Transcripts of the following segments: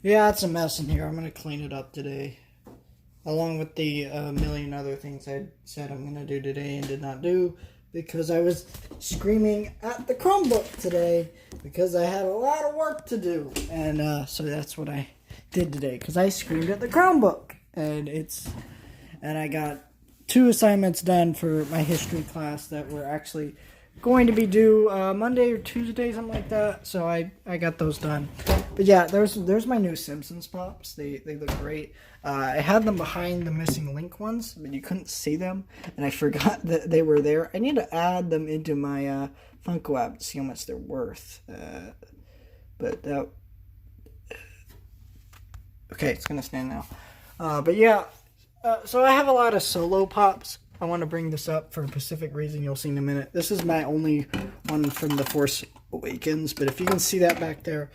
Yeah, it's a mess in here. I'm going to clean it up today. Along with the million other things I said I'm going to do today and did not do. Because I was screaming at the Chromebook today. Because I had a lot of work to do. And so that's what I did today. Because I screamed at the Chromebook. And I got 2 assignments done for my history class that were actually going to be due Monday or Tuesday, something like that. So I got those done. But yeah, there's my new Simpsons pops. They look great. I had them behind the missing link ones, but you couldn't see them, and I forgot that they were there. I need to add them into my Funko app to see how much they're worth. Okay, it's gonna stand now. But yeah, so I have a lot of solo pops. I want to bring this up for a specific reason you'll see in a minute. This is my only one from The Force Awakens, but if you can see that back there,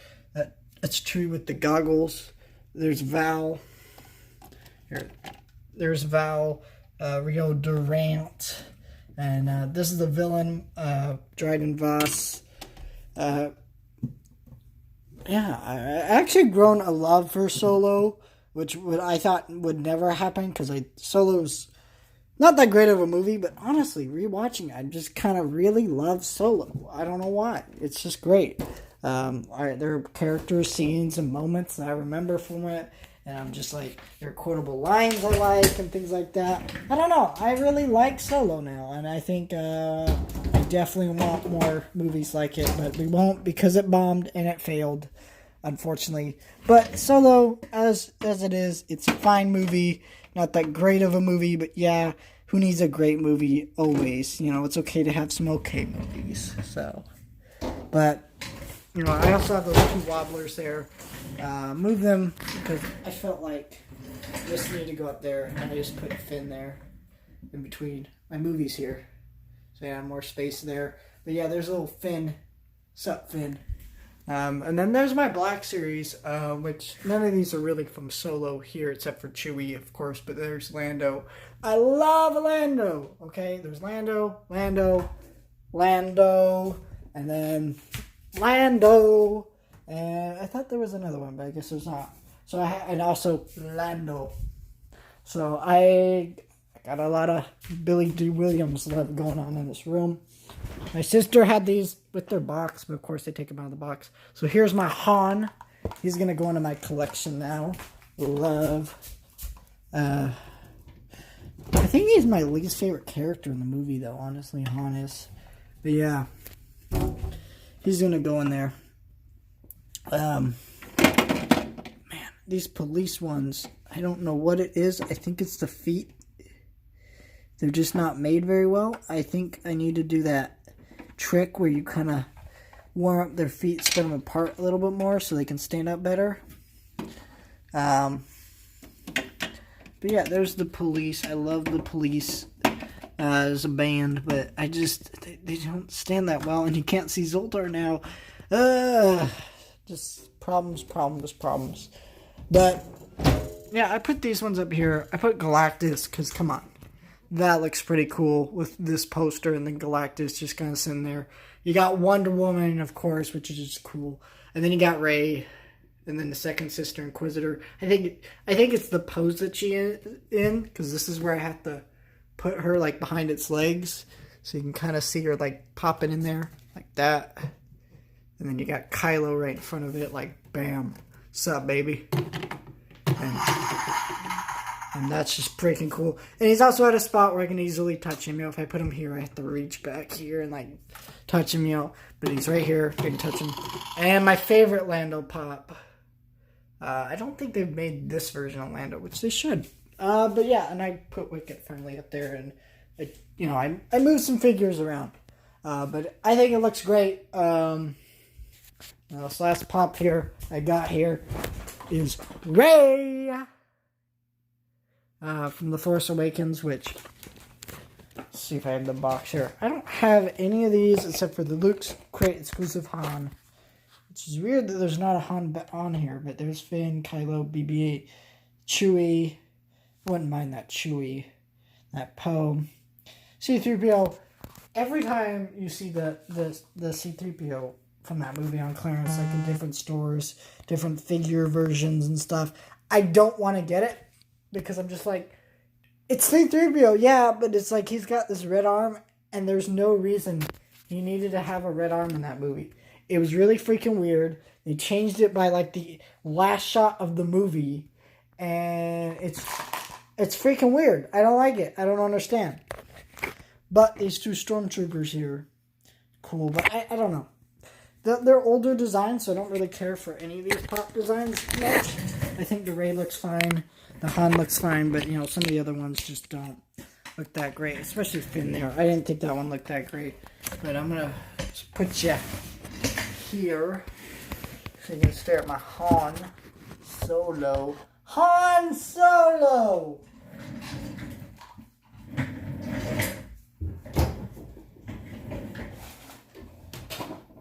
that's Chewie with the goggles. There's Val. There's Val, Rio Durant, and this is the villain, Dryden Voss. Yeah, I actually grown a love for Solo, which I thought would never happen because Solo's not that great of a movie, but honestly, rewatching, I just kind of really love Solo. I don't know why. It's just great. There are characters, scenes, and moments that I remember from it, and I'm just like, there are quotable lines I like and things like that. I don't know. I really like Solo now, and I think I definitely want more movies like it, but we won't because it bombed and it failed, unfortunately. But Solo, as it is, it's a fine movie. Not that great of a movie, but yeah, who needs a great movie always? You know, it's okay to have some okay movies. So, but, you know, I also have those 2 wobblers there. Move them because I felt like this needed to go up there, and I just put Finn there in between my movies here. So yeah, more space there. But yeah, there's a little Finn. Sup, Finn? And then there's my Black Series, which none of these are really from Solo here, except for Chewie, of course, but there's Lando. I love Lando, okay? There's Lando, and then Lando, and I thought there was another one, but I guess there's not. So and also Lando. So I got a lot of Billy D. Williams love going on in this room. My sister had these with their box, but of course they take them out of the box. So here's my Han. He's going to go into my collection now. Love. I think he's my least favorite character in the movie, though, honestly, Han is. But yeah, he's going to go in there. Man, these police ones, I don't know what it is. I think it's the feet. They're just not made very well. I think I need to do that trick where you kind of warm up their feet, spread them apart a little bit more so they can stand up better. But yeah, there's the police. I love the police as a band, but they don't stand that well, and you can't see Zoltar now. Just problems. But yeah, I put these ones up here. I put Galactus because, come on. That looks pretty cool with this poster and then Galactus just kind of sitting there. You got Wonder Woman, of course, which is just cool. And then you got Rey, and then the second sister, Inquisitor. I think it's the pose that she in, because this is where I have to put her like behind its legs, so you can kind of see her like popping in there like that. And then you got Kylo right in front of it, like bam, sup, baby. And that's just freaking cool. And he's also at a spot where I can easily touch him. You know, if I put him here, I have to reach back here and, like, touch him, you know. But he's right here. I can touch him. And my favorite Lando pop. I don't think they've made this version of Lando, which they should. But yeah, and I put Wicket finally up there. And, I moved some figures around. But I think it looks great. This last pop here I got here is Rey. From The Force Awakens, which, let's see if I have the box here. I don't have any of these except for the Luke's Crate exclusive Han, which is weird that there's not a Han on here, but there's Finn, Kylo, BB-8, Chewie. I wouldn't mind that Chewie, that Poe, C-3PO. Every time you see the C-3PO from that movie on clearance, like in different stores, different figure versions and stuff. I don't want to get it because I'm just like, it's C-3PO, yeah, but it's like he's got this red arm, and there's no reason he needed to have a red arm in that movie. It was really freaking weird. They changed it by like the last shot of the movie, and it's freaking weird. I don't like it. I don't understand. But these two stormtroopers here, cool. But I don't know. They're older designs, so I don't really care for any of these pop designs much. I think the Rey looks fine. The Han looks fine, but, you know, some of the other ones just don't look that great. Especially Finn there. I didn't think that one looked that great. But I'm going to put you here so you can stare at my Han Solo. Han Solo!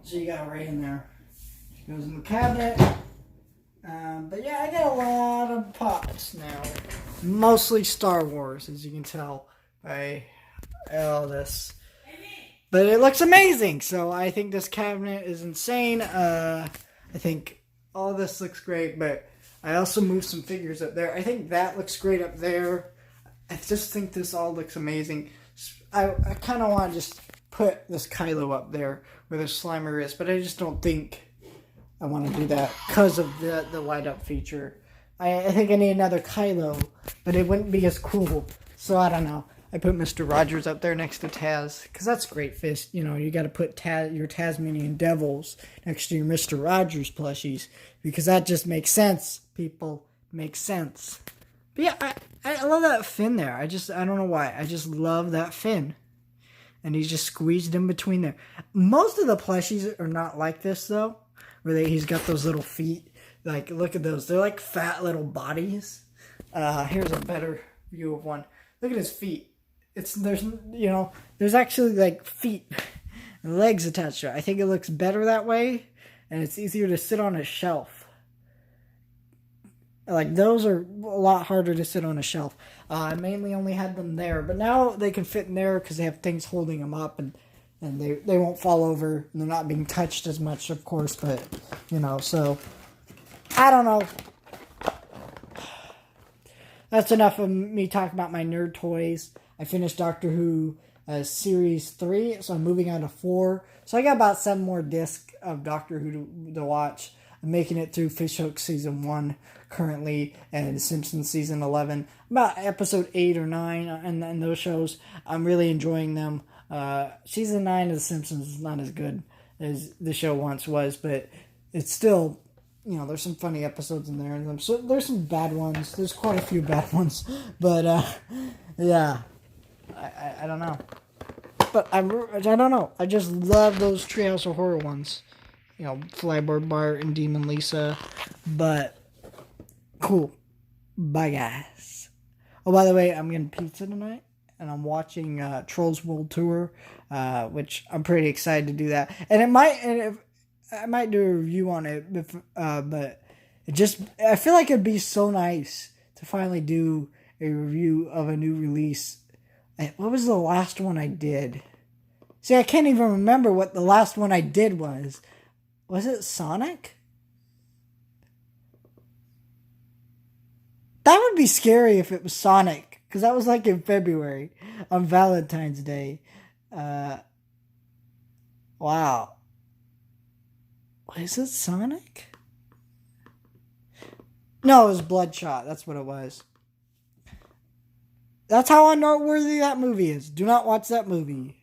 So you got Rey in there. She goes in the cabinet. But yeah, I got a lot of pops now. Mostly Star Wars, as you can tell by all this. But it looks amazing. So I think this cabinet is insane. I think all this looks great. But I also moved some figures up there. I think that looks great up there. I just think this all looks amazing. I kind of want to just put this Kylo up there where the Slimer is, but I just don't think I want to do that because of the light up feature. I think I need another Kylo, but it wouldn't be as cool. So I don't know. I put Mr. Rogers up there next to Taz because that's great. Fist. You know, you got to put your Tasmanian Devils next to your Mr. Rogers plushies because that just makes sense. People, makes sense. But yeah, I love that Finn there. I don't know why. I just love that Finn. And he's just squeezed in between there. Most of the plushies are not like this, though. Where he's got those little feet. Like, look at those. They're like fat little bodies. Here's a better view of one. Look at his feet. There's actually like feet and legs attached to it. I think it looks better that way. And it's easier to sit on a shelf. Like, those are a lot harder to sit on a shelf. I mainly only had them there. But now they can fit in there because they have things holding them up. And they won't fall over. And they're not being touched as much, of course. But, you know, so I don't know. That's enough of me talking about my nerd toys. I finished Doctor Who Series 3. So I'm moving on to 4. So I got about 7 more discs of Doctor Who to watch. I'm making it through Fishhook Season 1 currently, and Simpsons Season 11. About episode 8 or 9 and those shows. I'm really enjoying them. Season 9 of The Simpsons is not as good as the show once was, but it's still, you know, there's some funny episodes in there. And so there's some bad ones. There's quite a few bad ones. But, yeah. I don't know. But I don't know. I just love those Treehouse of Horror ones. You know, Flyboard Bart and Demon Lisa. But, cool. Bye, guys. Oh, by the way, I'm getting pizza tonight. And I'm watching Trolls World Tour. Which I'm pretty excited to do that. And I might do a review on it. But I feel like it'd be so nice to finally do a review of a new release. What was the last one I did? See, I can't even remember what the last one I did was. Was it Sonic? That would be scary if it was Sonic. Because that was like in February. On Valentine's Day. Wow. Was it Sonic? No, it was Bloodshot. That's what it was. That's how unnoteworthy that movie is. Do not watch that movie.